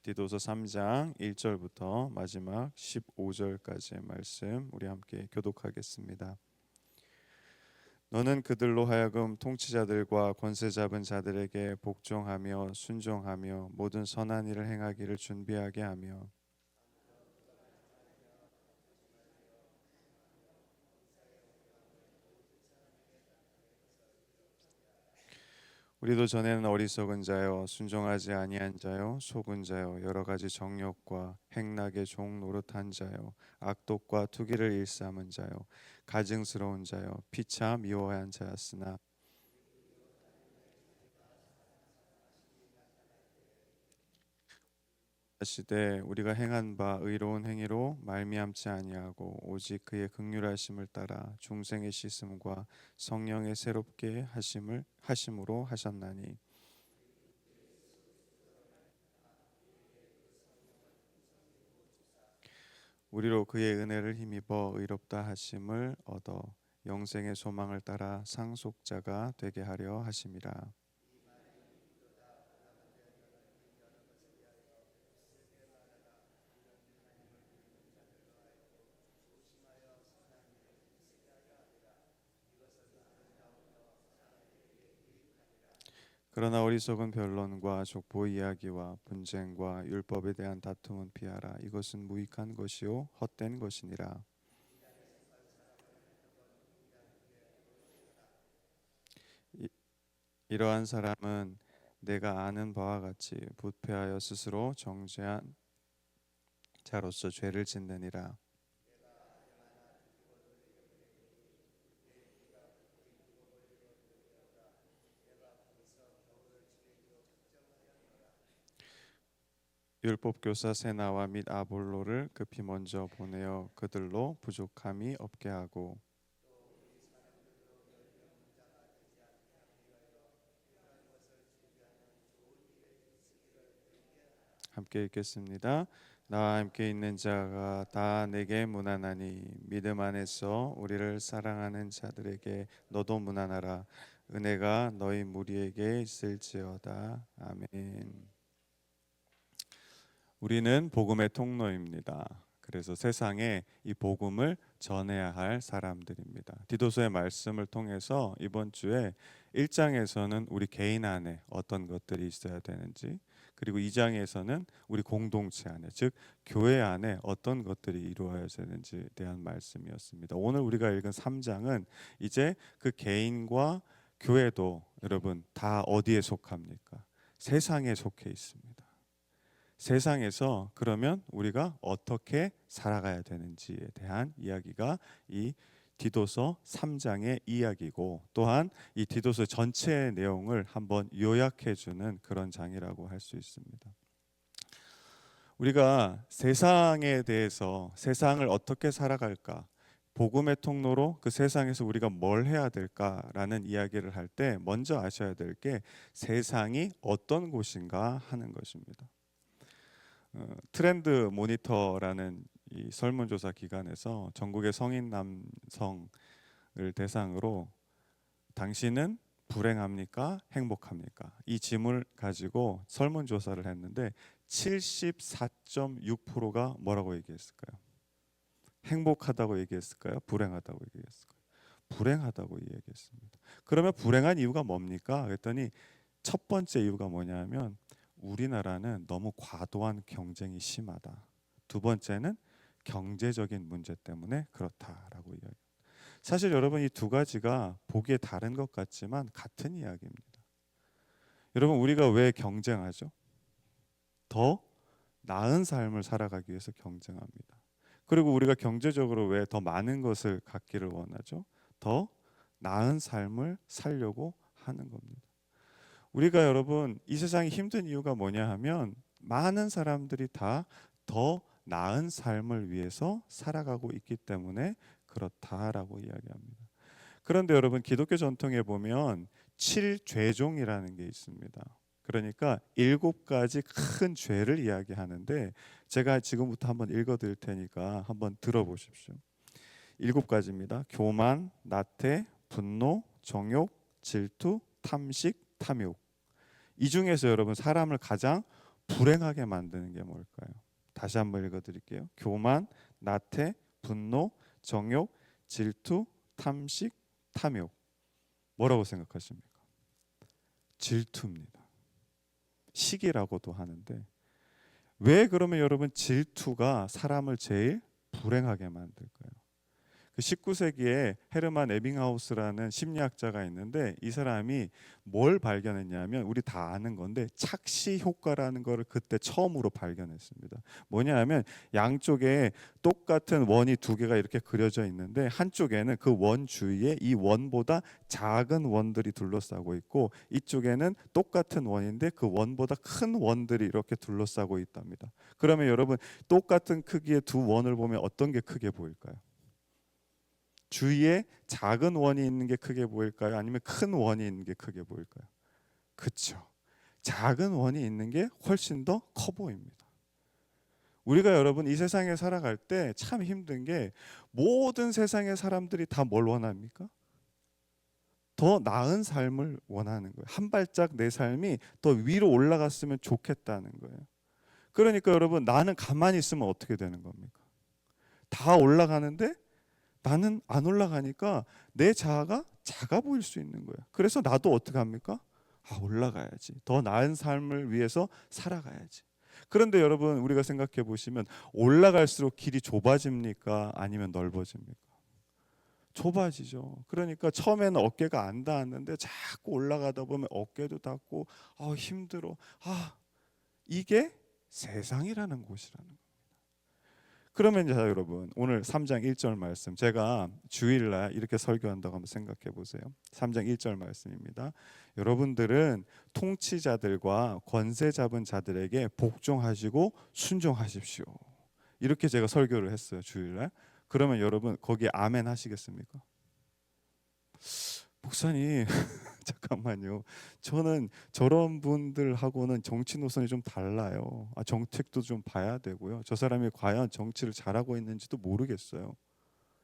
디도서 3장 1절부터 마지막 15절까지의 말씀 우리 함께 교독하겠습니다. 너는 그들로 하여금 통치자들과 권세 잡은 자들에게 복종하며 순종하며 모든 선한 일을 행하기를 준비하게 하며 우리도 전에는 어리석은 자요 순종하지 아니한 자요 속은 자요 여러 가지 정욕과 행락의 종 노릇한 자요 악독과 투기를 일삼은 자요 가증스러운 자요 피차 미워한 자였으나 시대 우리가 행한 바 의로운 행위로 말미암지 아니하고 오직 그의 긍휼하심을 따라 중생의 씻음과 성령의 새롭게 하심으로 하셨나니 우리로 그의 은혜를 힘입어 의롭다 하심을 얻어 영생의 소망을 따라 상속자가 되게 하려 하심이라. 그러나 어리석은 변론과 족보 이야기와 분쟁과 율법에 대한 다툼은 피하라. 이것은 무익한 것이요 헛된 것이니라. 이, 이러한 사람은 내가 아는 바와 같이 부패하여 스스로 정죄한 자로서 죄를 짓느니라. 율법 교사 세나와 및 아볼로를 급히 먼저 보내어 그들로 부족함이 없게 하고 함께 읽겠습니다. 나와 함께 있는 자가 다 내게 무난하니 믿음 안에서 우리를 사랑하는 자들에게 너도 무난하라. 은혜가 너희 무리에게 있을지어다. 아멘. 우리는 복음의 통로입니다. 그래서 세상에 이 복음을 전해야 할 사람들입니다. 디도서의 말씀을 통해서 이번 주에 1장에서는 우리 개인 안에 어떤 것들이 있어야 되는지, 그리고 2장에서는 우리 공동체 안에, 즉 교회 안에 어떤 것들이 이루어야 되는지에 대한 말씀이었습니다. 오늘 우리가 읽은 3장은 이제 그 개인과 교회도 여러분 다 어디에 속합니까? 세상에 속해 있습니다. 세상에서 그러면 우리가 어떻게 살아가야 되는지에 대한 이야기가 이 디도서 3장의 이야기고, 또한 이 디도서 전체의 내용을 한번 요약해 주는 그런 장이라고 할 수 있습니다. 우리가 세상에 대해서, 세상을 어떻게 살아갈까, 복음의 통로로 그 세상에서 우리가 뭘 해야 될까라는 이야기를 할 때 먼저 아셔야 될 게 세상이 어떤 곳인가 하는 것입니다. 트렌드 모니터라는 이 설문조사 기관에서 전국의 성인 남성을 대상으로 당신은 불행합니까? 행복합니까? 이 질문을 가지고 설문조사를 했는데 74.6%가 뭐라고 얘기했을까요? 행복하다고 얘기했을까요? 불행하다고 얘기했을까요? 불행하다고 얘기했습니다. 그러면 불행한 이유가 뭡니까? 그랬더니 첫 번째 이유가 뭐냐면 우리나라는 너무 과도한 경쟁이 심하다. 두 번째는 경제적인 문제 때문에 그렇다라고 이야기합니다. 사실 여러분 이 두 가지가 보기에 다른 것 같지만 같은 이야기입니다. 여러분 우리가 왜 경쟁하죠? 더 나은 삶을 살아가기 위해서 경쟁합니다. 그리고 우리가 경제적으로 왜 더 많은 것을 갖기를 원하죠? 더 나은 삶을 살려고 하는 겁니다. 우리가 여러분 이 세상이 힘든 이유가 뭐냐 하면 많은 사람들이 다 더 나은 삶을 위해서 살아가고 있기 때문에 그렇다라고 이야기합니다. 그런데 여러분 기독교 전통에 보면 7죄종이라는 게 있습니다. 그러니까 7가지 큰 죄를 이야기하는데 제가 지금부터 한번 읽어드릴 테니까 한번 들어보십시오. 7가지입니다. 교만, 나태, 분노, 정욕, 질투, 탐식, 탐욕. 이 중에서 여러분 사람을 가장 불행하게 만드는 게 뭘까요? 다시 한번 읽어드릴게요. 교만, 나태, 분노, 정욕, 질투, 탐식, 탐욕. 뭐라고 생각하십니까? 질투입니다. 시기라고도 하는데 왜 그러면 여러분 질투가 사람을 제일 불행하게 만들까요? 그 19세기에 헤르만 에빙하우스라는 심리학자가 있는데 이 사람이 뭘 발견했냐면 우리 다 아는 건데 착시 효과라는 거를 그때 처음으로 발견했습니다. 뭐냐면 양쪽에 똑같은 원이 두 개가 이렇게 그려져 있는데 한쪽에는 그 원 주위에 이 원보다 작은 원들이 둘러싸고 있고 이쪽에는 똑같은 원인데 그 원보다 큰 원들이 이렇게 둘러싸고 있답니다. 그러면 여러분 똑같은 크기의 두 원을 보면 어떤 게 크게 보일까요? 주위에 작은 원이 있는 게 크게 보일까요? 아니면 큰 원이 있는 게 크게 보일까요? 그렇죠. 작은 원이 있는 게 훨씬 더 커 보입니다. 우리가 여러분 이 세상에 살아갈 때 참 힘든 게 모든 세상의 사람들이 다 뭘 원합니까? 더 나은 삶을 원하는 거예요. 한 발짝 내 삶이 더 위로 올라갔으면 좋겠다는 거예요. 그러니까 여러분 나는 가만히 있으면 어떻게 되는 겁니까? 다 올라가는데 나는 안 올라가니까 내 자아가 작아 보일 수 있는 거예요. 그래서 나도 어떻게 합니까? 올라가야지. 더 나은 삶을 위해서 살아가야지. 그런데 여러분 우리가 생각해 보시면 올라갈수록 길이 좁아집니까? 아니면 넓어집니까? 좁아지죠. 그러니까 처음에는 어깨가 안 닿았는데 자꾸 올라가다 보면 어깨도 닿고 힘들어. 이게 세상이라는 곳이라는 거예요. 그러면 자 여러분 오늘 3장 1절 말씀 제가 주일날 이렇게 설교한다고 한번 생각해 보세요. 3장 1절 말씀입니다. 여러분들은 통치자들과 권세 잡은 자들에게 복종하시고 순종하십시오. 이렇게 제가 설교를 했어요. 주일날. 그러면 여러분 거기에 아멘 하시겠습니까? 목사님 잠깐만요. 저는 저런 분들하고는 정치 노선이 좀 달라요. 정책도 좀 봐야 되고요. 저 사람이 과연 정치를 잘하고 있는지도 모르겠어요.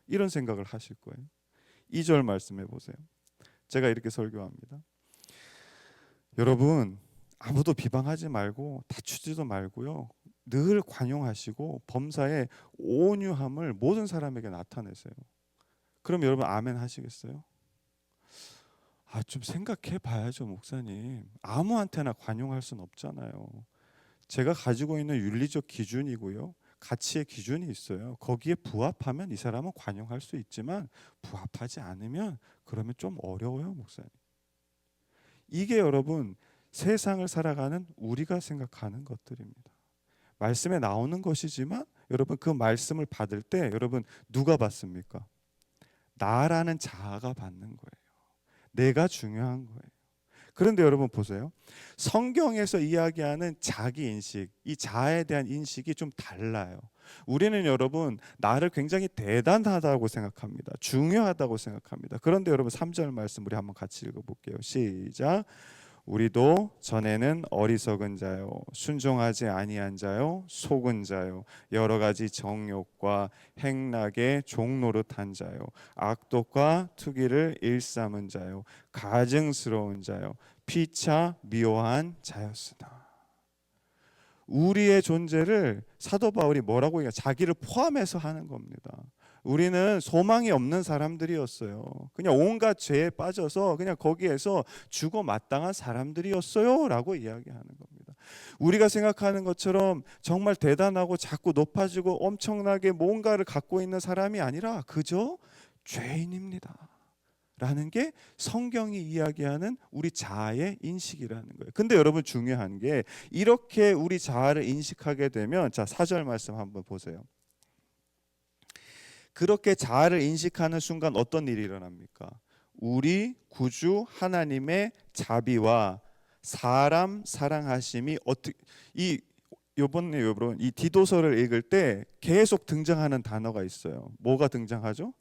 이런 생각을 하실 거예요. 2절 말씀해 보세요. 제가 이렇게 설교합니다. 여러분 아무도 비방하지 말고 다투지도 말고요. 늘 관용하시고 범사의 온유함을 모든 사람에게 나타내세요. 그럼 여러분 아멘 하시겠어요? 좀 생각해 봐야죠, 목사님. 아무한테나 관용할 수는 없잖아요. 제가 가지고 있는 윤리적 기준이고요. 가치의 기준이 있어요. 거기에 부합하면 이 사람은 관용할 수 있지만 부합하지 않으면 그러면 좀 어려워요, 목사님. 이게 여러분 세상을 살아가는 우리가 생각하는 것들입니다. 말씀에 나오는 것이지만 여러분 그 말씀을 받을 때 여러분 누가 받습니까? 나라는 자아가 받는 거예요. 내가 중요한 거예요. 그런데 여러분 보세요. 성경에서 이야기하는 자기 인식, 이 자아에 대한 인식이 좀 달라요. 우리는 여러분 나를 굉장히 대단하다고 생각합니다. 중요하다고 생각합니다. 그런데 여러분 3절 말씀 우리 한번 같이 읽어볼게요. 시작. 우리도 전에는 어리석은 자요 순종하지 아니한 자요 속은 자요 여러 가지 정욕과 행락의 종노릇한 자요 악독과 투기를 일삼은 자요 가증스러운 자요 피차 미워한 자였으나. 우리의 존재를 사도 바울이 뭐라고 해요? 자기를 포함해서 하는 겁니다. 우리는 소망이 없는 사람들이었어요. 그냥 온갖 죄에 빠져서 그냥 거기에서 죽어 마땅한 사람들이었어요 라고 이야기하는 겁니다. 우리가 생각하는 것처럼 정말 대단하고 자꾸 높아지고 엄청나게 뭔가를 갖고 있는 사람이 아니라 그저 죄인입니다 라는 게 성경이 이야기하는 우리 자아의 인식이라는 거예요. 근데 여러분 중요한 게 이렇게 우리 자아를 인식하게 되면 자 4절 말씀 한번 보세요. 그렇게 자아를 인식하는 순간 어떤 일이 일어납니까? 우리 구주 하나님의 자비와 사람 사랑하심이 요번에 여러분 이 디도서를 읽을 때 계속 등장하는 단어가 있어요. 뭐가 등장하죠?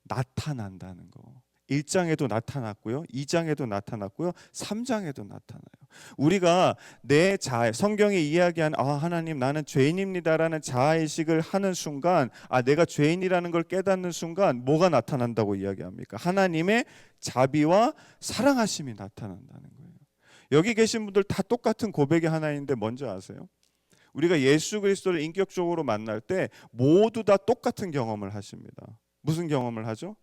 나타난다는 거. 1장에도 나타났고요. 2장에도 나타났고요. 3장에도 나타나요. 우리가 내 자아, 성경이 이야기한 하나님 나는 죄인입니다라는 자아의식을 하는 순간 내가 죄인이라는 걸 깨닫는 순간 뭐가 나타난다고 이야기합니까? 하나님의 자비와 사랑하심이 나타난다는 거예요. 여기 계신 분들 다 똑같은 고백이 하나 있는데 뭔지 아세요? 우리가 예수 그리스도를 인격적으로 만날 때 모두 다 똑같은 경험을 하십니다. 무슨 경험을 하죠?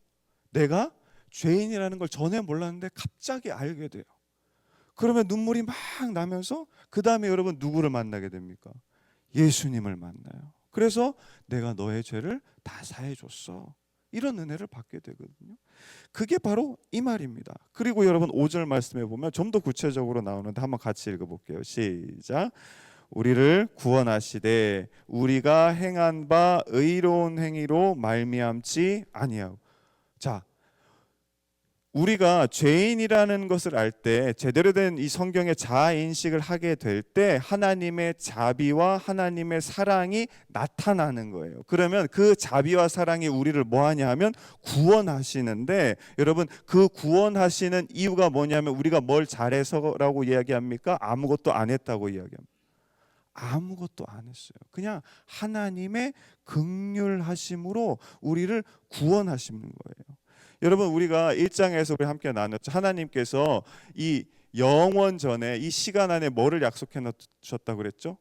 내가 죄인이라는 걸 전에 몰랐는데 갑자기 알게 돼요. 그러면 눈물이 막 나면서 그 다음에 여러분 누구를 만나게 됩니까? 예수님을 만나요. 그래서 내가 너의 죄를 다 사해 줬어. 이런 은혜를 받게 되거든요. 그게 바로 이 말입니다. 그리고 여러분 5절 말씀해 보면 좀 더 구체적으로 나오는데 한번 같이 읽어볼게요. 시작. 우리를 구원하시되 우리가 행한 바 의로운 행위로 말미암지 아니하고. 자, 우리가 죄인이라는 것을 알 때 제대로 된 이 성경의 자아 인식을 하게 될 때 하나님의 자비와 하나님의 사랑이 나타나는 거예요. 그러면 그 자비와 사랑이 우리를 뭐 하냐 하면 구원하시는데, 여러분 그 구원하시는 이유가 뭐냐면 우리가 뭘 잘해서라고 이야기합니까? 아무것도 안 했다고 이야기합니다. 아무것도 안 했어요. 그냥 하나님의 긍휼하심으로 우리를 구원하시는 거예요. 여러분 우리가 1장에서 우리 함께 나눴죠. 하나님께서 이 영원 전에 이 시간 안에 뭐를 약속해 놓으셨다고 그랬죠?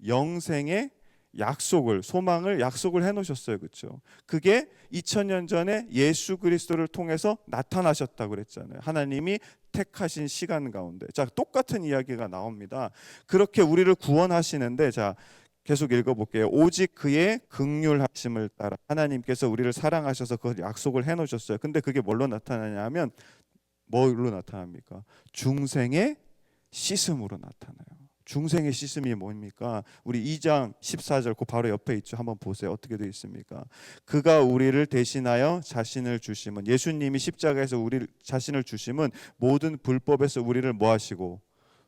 영생의 약속을, 소망을 약속을 해 놓으셨어요. 그렇죠? 그게 2000년 전에 예수 그리스도를 통해서 나타나셨다고 그랬잖아요. 하나님이 택하신 시간 가운데. 자, 똑같은 이야기가 나옵니다. 그렇게 우리를 구원하시는데, 자 계속 읽어볼게요. 오직 그의 긍휼하심을 따라 하나님께서 우리를 사랑하셔서 그걸 약속을 해놓으셨어요. 근데 그게 뭘로 나타나냐 하면 뭘로 나타납니까? 중생의 씻음으로 나타나요. 중생의 씻음이 뭡니까? 우리 2장 14절 그 바로 옆에 있죠. 한번 보세요. 어떻게 되어 있습니까? 그가 우리를 대신하여 자신을 주심은, 예수님이 십자가에서 우리 자신을 주심은 모든 불법에서 우리를 뭐 하시고?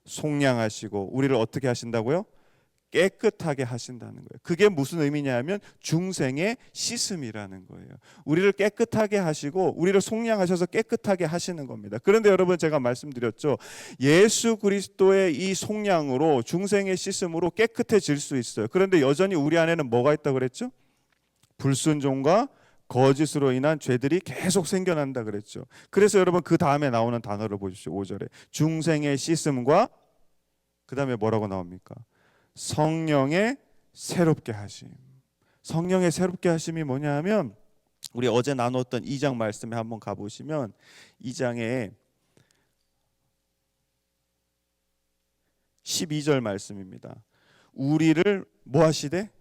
속량하시고 우리를 어떻게 하신다고요? 깨끗하게 하신다는 거예요. 그게 무슨 의미냐면 중생의 씻음이라는 거예요. 우리를 깨끗하게 하시고 우리를 속량하셔서 깨끗하게 하시는 겁니다. 그런데 여러분 제가 말씀드렸죠. 예수 그리스도의 이 속량으로, 중생의 씻음으로 깨끗해질 수 있어요. 그런데 여전히 우리 안에는 뭐가 있다고 그랬죠? 불순종과 거짓으로 인한 죄들이 계속 생겨난다 그랬죠. 그래서 여러분 그 다음에 나오는 단어를 보십시오. 5절에 중생의 씻음과 그 다음에 뭐라고 나옵니까? 성령의 새롭게 하심. 성령의 새롭게 하심이 뭐냐 하면 우리 어제 나눴던 2장 말씀에 한번 가보시면 2장에 12절 말씀입니다. 우리를 뭐 하시되?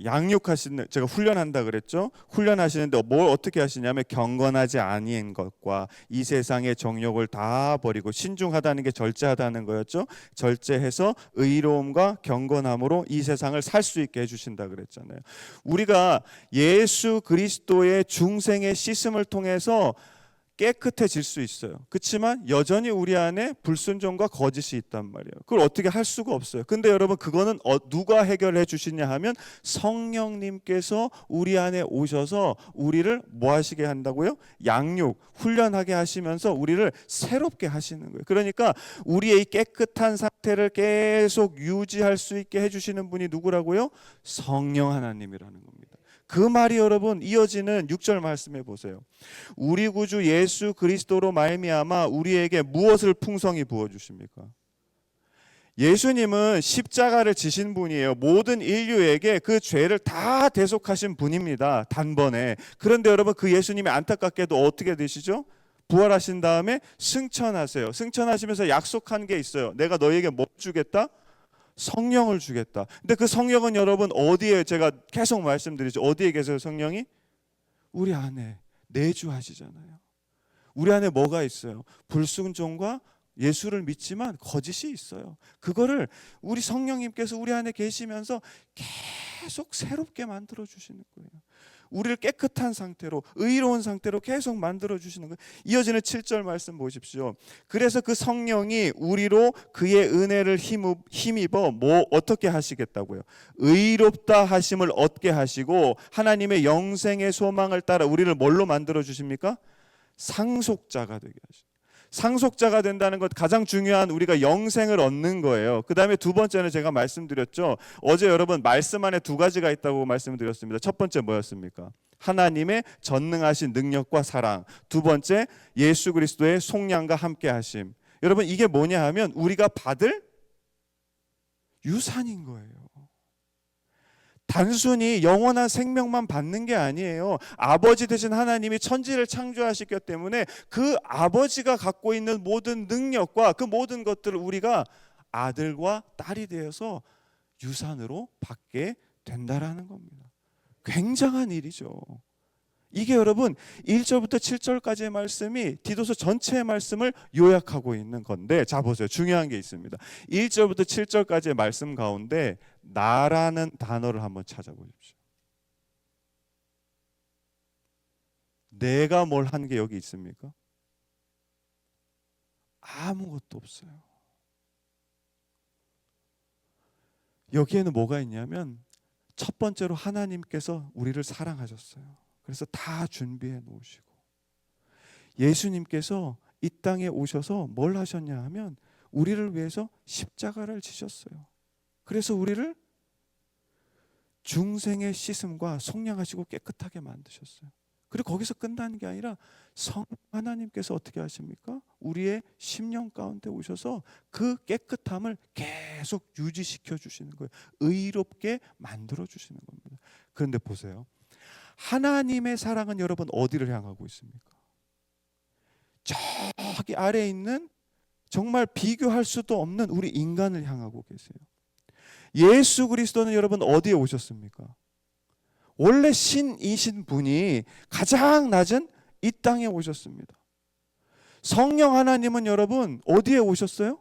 양육하시는, 제가 훈련한다 그랬죠. 훈련하시는데 뭘 어떻게 하시냐면 경건하지 아니한 것과 이 세상의 정욕을 다 버리고, 신중하다는 게 절제하다는 거였죠. 절제해서 의로움과 경건함으로 이 세상을 살 수 있게 해주신다 그랬잖아요. 우리가 예수 그리스도의 중생의 씻음을 통해서 깨끗해질 수 있어요. 그렇지만 여전히 우리 안에 불순종과 거짓이 있단 말이에요. 그걸 어떻게 할 수가 없어요. 근데 여러분 그거는 누가 해결해 주시냐 하면 성령님께서 우리 안에 오셔서 우리를 뭐 하시게 한다고요? 양육, 훈련하게 하시면서 우리를 새롭게 하시는 거예요. 그러니까 우리의 이 깨끗한 상태를 계속 유지할 수 있게 해주시는 분이 누구라고요? 성령 하나님이라는 겁니다. 그 말이 여러분 이어지는 6절 말씀해 보세요. 우리 구주 예수 그리스도로 말미암아 우리에게 무엇을 풍성히 부어 주십니까? 예수님은 십자가를 지신 분이에요. 모든 인류에게 그 죄를 다 대속하신 분입니다. 단번에. 그런데 여러분 그 예수님이 안타깝게도 어떻게 되시죠? 부활하신 다음에 승천하세요. 승천하시면서 약속한 게 있어요. 내가 너에게 뭐 주겠다? 성령을 주겠다. 근데 그 성령은 여러분 어디에, 제가 계속 말씀드리죠. 어디에 계세요? 성령이? 우리 안에 내주하시잖아요. 우리 안에 뭐가 있어요? 불순종과 예수를 믿지만 거짓이 있어요. 그거를 우리 성령님께서 우리 안에 계시면서 계속 새롭게 만들어 주시는 거예요. 우리를 깨끗한 상태로, 의로운 상태로 계속 만들어 주시는 거예요. 이어지는 7절 말씀 보십시오. 그래서 그 성령이 우리로 그의 은혜를 힘입어 뭐 어떻게 하시겠다고요? 의롭다 하심을 얻게 하시고 하나님의 영생의 소망을 따라 우리를 뭘로 만들어 주십니까? 상속자가 되게 하십니다. 상속자가 된다는 것, 가장 중요한 우리가 영생을 얻는 거예요. 그 다음에 두 번째는 제가 말씀드렸죠. 어제 여러분 말씀 안에 두 가지가 있다고 말씀드렸습니다. 첫 번째 뭐였습니까? 하나님의 전능하신 능력과 사랑. 두 번째 예수 그리스도의 속량과 함께 하심. 여러분 이게 뭐냐 하면 우리가 받을 유산인 거예요. 단순히 영원한 생명만 받는 게 아니에요. 아버지 되신 하나님이 천지를 창조하셨기 때문에 그 아버지가 갖고 있는 모든 능력과 그 모든 것들을 우리가 아들과 딸이 되어서 유산으로 받게 된다라는 겁니다. 굉장한 일이죠. 이게 여러분 1절부터 7절까지의 말씀이 디도서 전체의 말씀을 요약하고 있는 건데, 자 보세요. 중요한 게 있습니다. 1절부터 7절까지의 말씀 가운데 나라는 단어를 한번 찾아보십시오. 내가 뭘 한 게 여기 있습니까? 아무것도 없어요. 여기에는 뭐가 있냐면 첫 번째로 하나님께서 우리를 사랑하셨어요. 그래서 다 준비해 놓으시고, 예수님께서 이 땅에 오셔서 뭘 하셨냐 하면 우리를 위해서 십자가를 지셨어요. 그래서 우리를 중생의 씻음과 속량하시고 깨끗하게 만드셨어요. 그리고 거기서 끝나는 게 아니라 하나님께서 어떻게 하십니까? 우리의 심령 가운데 오셔서 그 깨끗함을 계속 유지시켜 주시는 거예요. 의롭게 만들어 주시는 겁니다. 그런데 보세요. 하나님의 사랑은 여러분 어디를 향하고 있습니까? 저기 아래에 있는 정말 비교할 수도 없는 우리 인간을 향하고 계세요. 예수 그리스도는 여러분 어디에 오셨습니까? 원래 신이신 분이 가장 낮은 이 땅에 오셨습니다. 성령 하나님은 여러분 어디에 오셨어요?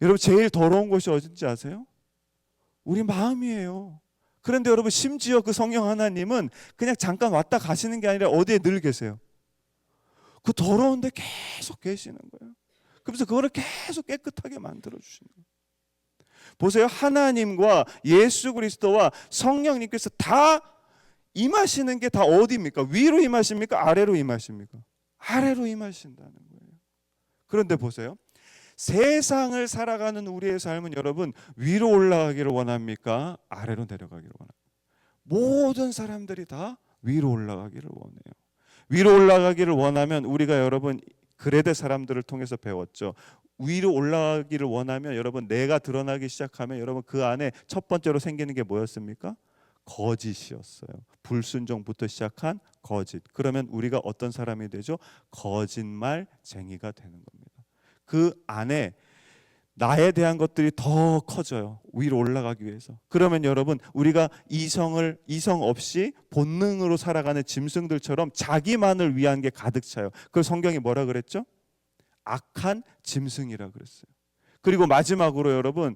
여러분 제일 더러운 곳이 어딘지 아세요? 우리 마음이에요. 그런데 여러분 심지어 그 성령 하나님은 그냥 잠깐 왔다 가시는 게 아니라 어디에 늘 계세요? 그 더러운데 계속 계시는 거예요. 그래서 그거를 계속 깨끗하게 만들어 주시는 거예요. 보세요. 하나님과 예수 그리스도와 성령님께서 다 임하시는 게 다 어디입니까? 위로 임하십니까? 아래로 임하십니까? 아래로 임하신다는 거예요. 그런데 보세요. 세상을 살아가는 우리의 삶은 여러분 위로 올라가기를 원합니까? 아래로 내려가기를 원합니까? 모든 사람들이 다 위로 올라가기를 원해요. 위로 올라가기를 원하면 우리가 여러분 그레데 사람들을 통해서 배웠죠. 위로 올라가기를 원하면 여러분 내가 드러나기 시작하면 여러분 그 안에 첫 번째로 생기는 게 뭐였습니까? 거짓이었어요. 불순종부터 시작한 거짓. 그러면 우리가 어떤 사람이 되죠? 거짓말쟁이가 되는 겁니다. 그 안에 나에 대한 것들이 더 커져요. 위로 올라가기 위해서. 그러면 여러분 우리가 이성 없이 본능으로 살아가는 짐승들처럼 자기만을 위한 게 가득 차요. 그걸 성경이 뭐라 그랬죠? 악한 짐승이라 그랬어요. 그리고 마지막으로 여러분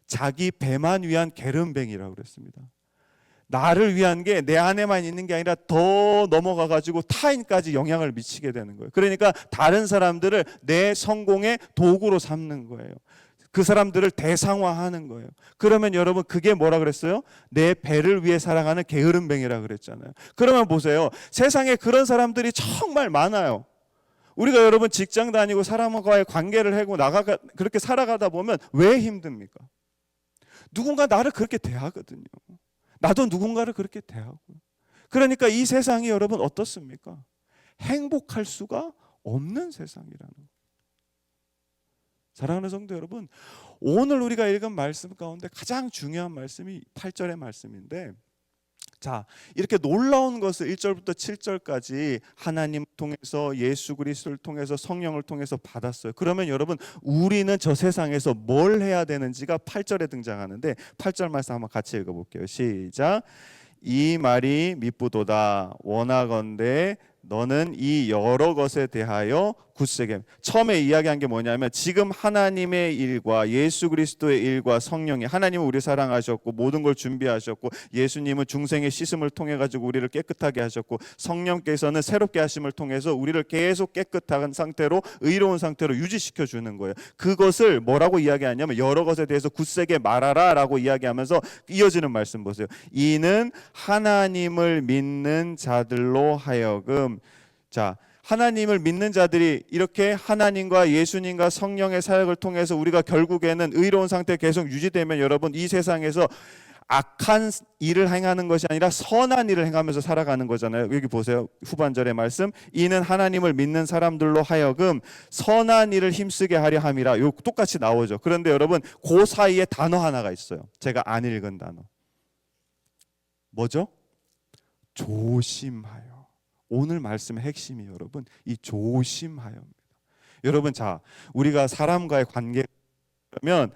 자기 배만 위한 게으름뱅이라고 그랬습니다. 나를 위한 게 내 안에만 있는 게 아니라 더 넘어가 가지고 타인까지 영향을 미치게 되는 거예요. 그러니까 다른 사람들을 내 성공의 도구로 삼는 거예요. 그 사람들을 대상화하는 거예요. 그러면 여러분 그게 뭐라 그랬어요? 내 배를 위해 살아가는 게으름뱅이라 그랬잖아요. 그러면 보세요. 세상에 그런 사람들이 정말 많아요. 우리가 여러분 직장 다니고 사람과의 관계를 하고 그렇게 살아가다 보면 왜 힘듭니까? 누군가 나를 그렇게 대하거든요. 나도 누군가를 그렇게 대하고요. 그러니까 이 세상이 여러분 어떻습니까? 행복할 수가 없는 세상이라는 거예요. 사랑하는 성도 여러분, 오늘 우리가 읽은 말씀 가운데 가장 중요한 말씀이 8절의 말씀인데, 자, 이렇게 놀라운 것을 1절부터 7절까지 하나님 통해서 예수 그리스도를 통해서 성령을 통해서 받았어요. 그러면 여러분 우리는 저 세상에서 뭘 해야 되는지가 8절에 등장하는데 8절 말씀 한번 같이 읽어볼게요. 시작. 이 말이 미쁘도다. 원하건대 너는 이 여러 것에 대하여 굳세게. 처음에 이야기한 게 뭐냐면 지금 하나님의 일과 예수 그리스도의 일과 성령이, 하나님은 우리 사랑하셨고 모든 걸 준비하셨고 예수님은 중생의 씻음을 통해 가지고 우리를 깨끗하게 하셨고 성령께서는 새롭게 하심을 통해서 우리를 계속 깨끗한 상태로 의로운 상태로 유지시켜 주는 거예요. 그것을 뭐라고 이야기하냐면 여러 것에 대해서 굳세게 말하라 라고 이야기하면서 이어지는 말씀 보세요. 이는 하나님을 믿는 자들로 하여금. 자, 하나님을 믿는 자들이 이렇게 하나님과 예수님과 성령의 사역을 통해서 우리가 결국에는 의로운 상태에 계속 유지되면 여러분 이 세상에서 악한 일을 행하는 것이 아니라 선한 일을 행하면서 살아가는 거잖아요. 여기 보세요. 후반절의 말씀. 이는 하나님을 믿는 사람들로 하여금 선한 일을 힘쓰게 하려 함이라. 요 똑같이 나오죠. 그런데 여러분 그 사이에 단어 하나가 있어요. 제가 안 읽은 단어. 뭐죠? 조심하여. 오늘 말씀의 핵심이 여러분 이 조심하여입니다. 여러분 자, 우리가 사람과의 관계면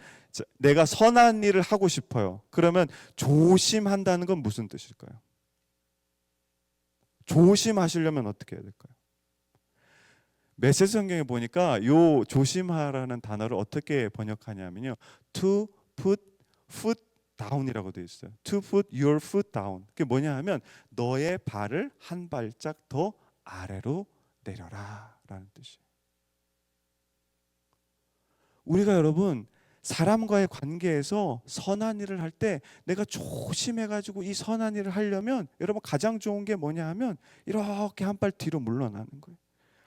내가 선한 일을 하고 싶어요. 그러면 조심한다는 건 무슨 뜻일까요? 조심하시려면 어떻게 해야 될까요? 메시지 성경에 보니까 요 조심하라는 단어를 어떻게 번역하냐면요. To put foot down이라고 되어 있어요. To put your foot down. 그게 뭐냐 하면 너의 발을 한 발짝 더 아래로 내려라 라는 뜻이에요. 우리가 여러분 사람과의 관계에서 선한 일을 할 때 내가 조심해가지고 이 선한 일을 하려면 여러분 가장 좋은 게 뭐냐 하면 이렇게 한 발 뒤로 물러나는 거예요.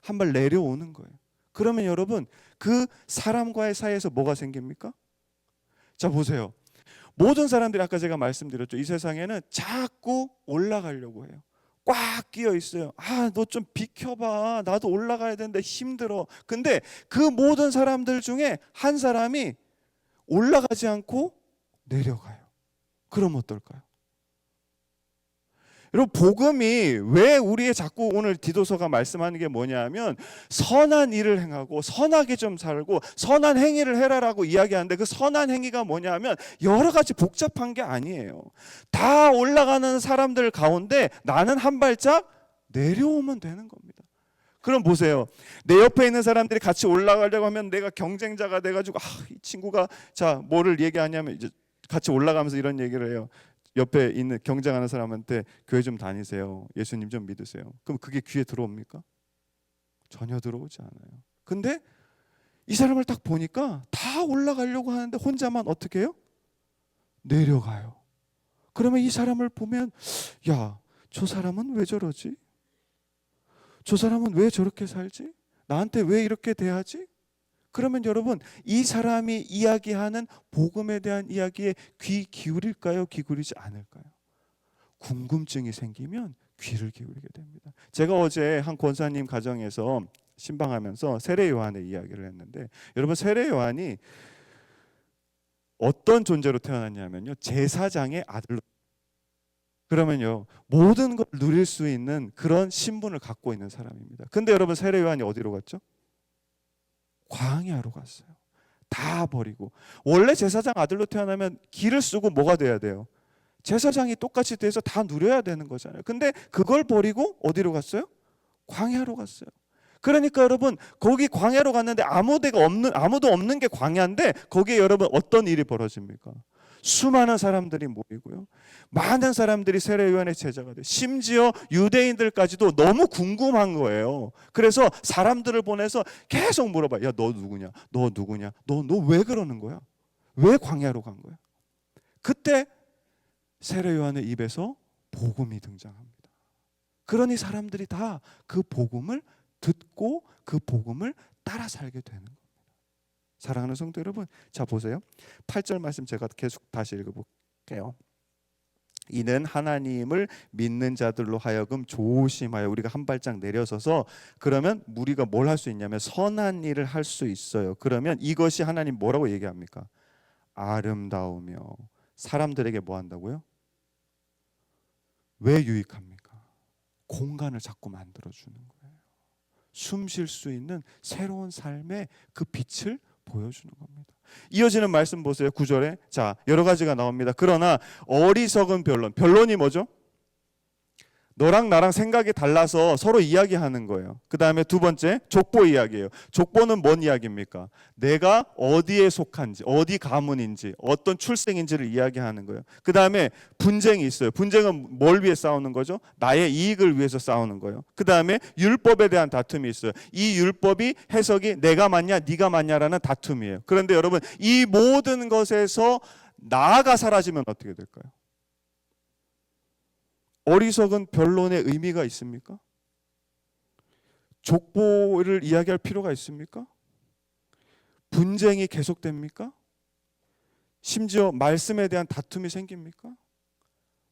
한 발 내려오는 거예요. 그러면 여러분 그 사람과의 사이에서 뭐가 생깁니까? 자 보세요. 모든 사람들이 아까 제가 말씀드렸죠. 이 세상에는 자꾸 올라가려고 해요. 꽉 끼어 있어요. 아, 너 좀 비켜봐. 나도 올라가야 되는데 힘들어. 근데 그 모든 사람들 중에 한 사람이 올라가지 않고 내려가요. 그럼 어떨까요? 여러분 복음이 왜 우리의 자꾸 오늘 디도서가 말씀하는 게 뭐냐면 선한 일을 행하고 선하게 좀 살고 선한 행위를 해라라고 이야기하는데 그 선한 행위가 뭐냐면 여러 가지 복잡한 게 아니에요. 다 올라가는 사람들 가운데 나는 한 발짝 내려오면 되는 겁니다. 그럼 보세요. 내 옆에 있는 사람들이 같이 올라가려고 하면 내가 경쟁자가 돼가지고 이 친구가 자 뭐를 얘기하냐면 이제 같이 올라가면서 이런 얘기를 해요. 옆에 있는 경쟁하는 사람한테 교회 좀 다니세요. 예수님 좀 믿으세요. 그럼 그게 귀에 들어옵니까? 전혀 들어오지 않아요. 근데 이 사람을 딱 보니까 다 올라가려고 하는데 혼자만 어떻게 해요? 내려가요. 그러면 이 사람을 보면 야, 저 사람은 왜 저러지? 저 사람은 왜 저렇게 살지? 나한테 왜 이렇게 대하지? 그러면 여러분 이 사람이 이야기하는 복음에 대한 이야기에 귀 기울일까요? 기울이지 않을까요? 궁금증이 생기면 귀를 기울이게 됩니다. 제가 어제 한 권사님 가정에서 신방하면서 세례 요한의 이야기를 했는데 여러분 세례 요한이 어떤 존재로 태어났냐면요. 제사장의 아들로. 그러면요 모든 걸 누릴 수 있는 그런 신분을 갖고 있는 사람입니다. 근데 여러분 세례 요한이 어디로 갔죠? 광야로 갔어요. 다 버리고. 원래 제사장 아들로 태어나면 기를 쓰고 뭐가 돼야 돼요? 제사장이 똑같이 돼서 다 누려야 되는 거잖아요. 근데 그걸 버리고 어디로 갔어요? 광야로 갔어요. 그러니까 여러분 거기 광야로 갔는데 아무도 없는 게 광야인데 거기에 여러분 어떤 일이 벌어집니까? 수많은 사람들이 모이고요. 많은 사람들이 세례 요한의 제자가 돼요. 심지어 유대인들까지도 너무 궁금한 거예요. 그래서 사람들을 보내서 계속 물어봐요. 야, 너 누구냐? 너 누구냐? 너 왜 그러는 거야? 왜 광야로 간 거야? 그때 세례 요한의 입에서 복음이 등장합니다. 그러니 사람들이 다 그 복음을 듣고 그 복음을 따라 살게 되는 겁니다. 사랑하는 성도 여러분, 자 보세요. 8절 말씀 제가 계속 다시 읽어볼게요. 이는 하나님을 믿는 자들로 하여금 조심하여. 우리가 한 발짝 내려서서 그러면 우리가 뭘 할 수 있냐면 선한 일을 할 수 있어요. 그러면 이것이 하나님 뭐라고 얘기합니까? 아름다우며 사람들에게 뭐 한다고요? 왜 유익합니까? 공간을 자꾸 만들어주는 거예요. 숨 쉴 수 있는 새로운 삶의 그 빛을 보여주는 겁니다. 이어지는 말씀 보세요. 9절에 자 여러 가지가 나옵니다. 그러나 어리석은 변론이 뭐죠? 너랑 나랑 생각이 달라서 서로 이야기하는 거예요. 그 다음에 두 번째 족보 이야기예요. 족보는 뭔 이야기입니까? 내가 어디에 속한지, 어디 가문인지, 어떤 출생인지를 이야기하는 거예요. 그 다음에 분쟁이 있어요. 분쟁은 뭘 위해 싸우는 거죠? 나의 이익을 위해서 싸우는 거예요. 그 다음에 율법에 대한 다툼이 있어요. 이 율법이 해석이 내가 맞냐 네가 맞냐라는 다툼이에요. 그런데 여러분 이 모든 것에서 나가 사라지면 어떻게 될까요? 어리석은 변론의 의미가 있습니까? 족보를 이야기할 필요가 있습니까? 분쟁이 계속됩니까? 심지어 말씀에 대한 다툼이 생깁니까?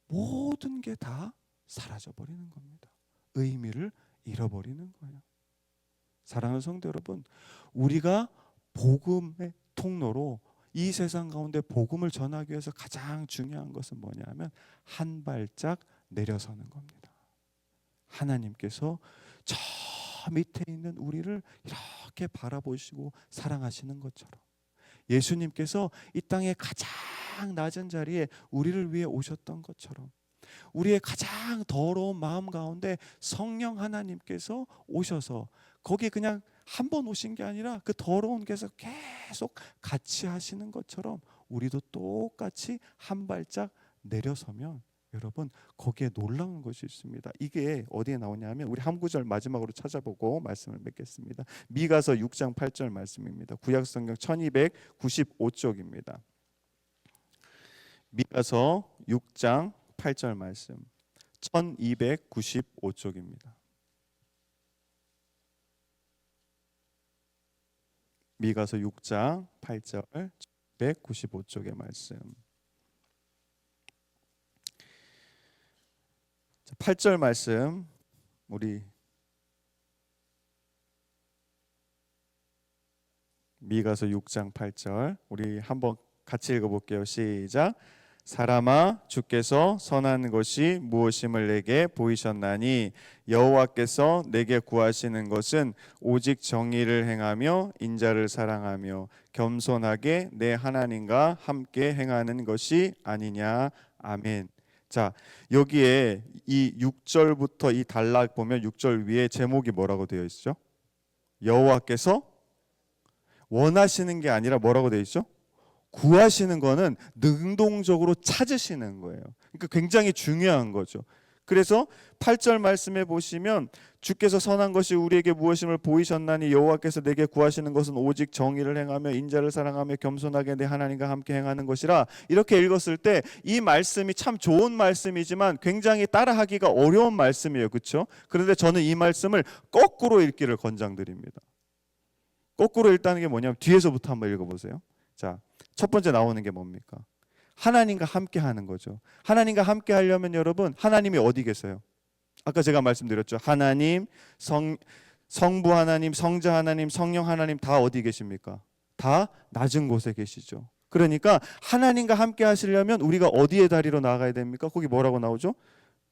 모든 게 다 사라져 버리는 겁니다. 의미를 잃어버리는 거예요. 사랑하는 성도 여러분, 우리가 복음의 통로로 이 세상 가운데 복음을 전하기 위해서 가장 중요한 것은 뭐냐면 한 발짝 내려서는 겁니다. 하나님께서 저 밑에 있는 우리를 이렇게 바라보시고 사랑하시는 것처럼 예수님께서 이 땅의 가장 낮은 자리에 우리를 위해 오셨던 것처럼 우리의 가장 더러운 마음 가운데 성령 하나님께서 오셔서 거기 그냥 한 번 오신 게 아니라 그 더러운 데서 계속 같이 하시는 것처럼 우리도 똑같이 한 발짝 내려서면 여러분 거기에 놀라운 것이 있습니다. 이게 어디에 나오냐면 우리 한 구절 마지막으로 찾아보고 말씀을 맺겠습니다. 미가서 6장 8절 말씀입니다. 구약성경 1295쪽입니다. 미가서 6장 8절 말씀 1295쪽입니다. 미가서 6장 8절 195쪽의 말씀. 8절 말씀 우리 미가서 6장 8절 우리 한번 같이 읽어볼게요. 시작. 사람아 주께서 선한 것이 무엇임을 내게 보이셨나니 여호와께서 내게 구하시는 것은 오직 정의를 행하며 인자를 사랑하며 겸손하게 내 하나님과 함께 행하는 것이 아니냐. 아멘. 자, 여기에 이 6절부터 이 단락 보면 6절 위에 제목이 뭐라고 되어 있죠? 여호와께서 원하시는 게 아니라 뭐라고 되어 있죠? 구하시는 거는 능동적으로 찾으시는 거예요. 그러니까 굉장히 중요한 거죠. 그래서 8절 말씀에 보시면 주께서 선한 것이 우리에게 무엇임을 보이셨나니 여호와께서 내게 구하시는 것은 오직 정의를 행하며 인자를 사랑하며 겸손하게 내 하나님과 함께 행하는 것이라. 이렇게 읽었을 때 이 말씀이 참 좋은 말씀이지만 굉장히 따라하기가 어려운 말씀이에요. 그렇죠? 그런데 저는 이 말씀을 거꾸로 읽기를 권장드립니다. 거꾸로 읽다는 게 뭐냐면 뒤에서부터 한번 읽어보세요. 자, 첫 번째 나오는 게 뭡니까? 하나님과 함께 하는 거죠. 하나님과 함께 하려면 여러분 하나님이 어디 계세요? 아까 제가 말씀드렸죠. 하나님, 성부 하나님, 성자 하나님, 성령 하나님 다 어디 계십니까? 다 낮은 곳에 계시죠. 그러니까 하나님과 함께 하시려면 우리가 어디의 다리로 나가야 됩니까? 거기 뭐라고 나오죠?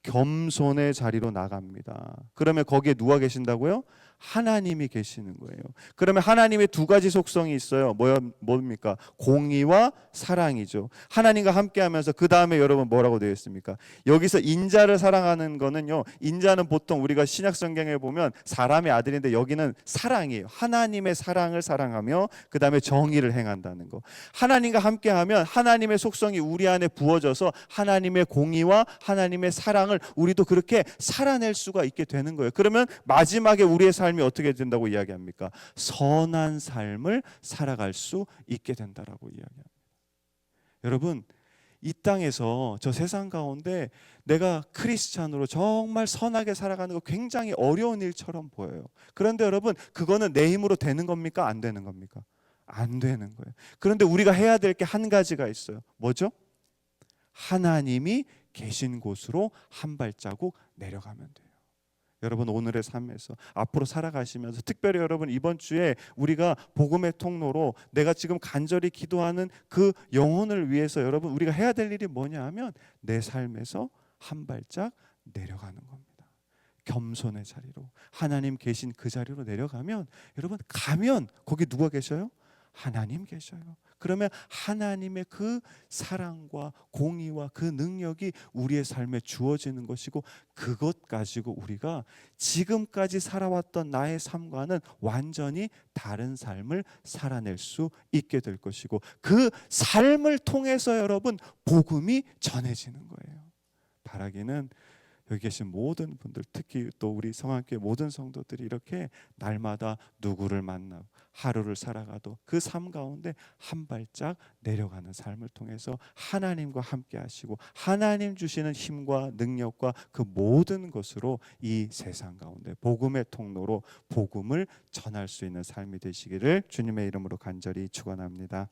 겸손의 자리로 나갑니다. 그러면 거기에 누가 계신다고요? 하나님이 계시는 거예요. 그러면 하나님의 두 가지 속성이 있어요. 뭡니까? 공의와 사랑이죠. 하나님과 함께하면서 그 다음에 여러분 뭐라고 되어 있습니까? 여기서 인자를 사랑하는 거는요. 인자는 보통 우리가 신약 성경에 보면 사람의 아들인데 여기는 사랑이에요. 하나님의 사랑을 사랑하며 그 다음에 정의를 행한다는 거. 하나님과 함께하면 하나님의 속성이 우리 안에 부어져서 하나님의 공의와 하나님의 사랑을 우리도 그렇게 살아낼 수가 있게 되는 거예요. 그러면 마지막에 우리의 삶이 어떻게 된다고 이야기합니까? 선한 삶을 살아갈 수 있게 된다라고 이야기합니다. 여러분, 이 땅에서 저 세상 가운데 내가 크리스찬으로 정말 선하게 살아가는 거 굉장히 어려운 일처럼 보여요. 그런데 여러분, 그거는 내 힘으로 되는 겁니까? 안 되는 겁니까? 안 되는 거예요. 그런데 우리가 해야 될 게 한 가지가 있어요. 뭐죠? 하나님이 계신 곳으로 한 발자국 내려가면 돼요. 여러분 오늘의 삶에서 앞으로 살아가시면서 특별히 여러분 이번 주에 우리가 복음의 통로로 내가 지금 간절히 기도하는 그 영혼을 위해서 여러분 우리가 해야 될 일이 뭐냐 하면 내 삶에서 한 발짝 내려가는 겁니다. 겸손의 자리로 하나님 계신 그 자리로 내려가면 여러분 가면 거기 누가 계셔요? 하나님 계셔요. 그러면 하나님의 그 사랑과 공의와 그 능력이 우리의 삶에 주어지는 것이고 그것 가지고 우리가 지금까지 살아왔던 나의 삶과는 완전히 다른 삶을 살아낼 수 있게 될 것이고 그 삶을 통해서 여러분 복음이 전해지는 거예요. 바라기는 여기 계신 모든 분들 특히 또 우리 성안교회 모든 성도들이 이렇게 날마다 누구를 만나고 하루를 살아가도 그 삶 가운데 한 발짝 내려가는 삶을 통해서 하나님과 함께 하시고 하나님 주시는 힘과 능력과 그 모든 것으로 이 세상 가운데 복음의 통로로 복음을 전할 수 있는 삶이 되시기를 주님의 이름으로 간절히 축원합니다.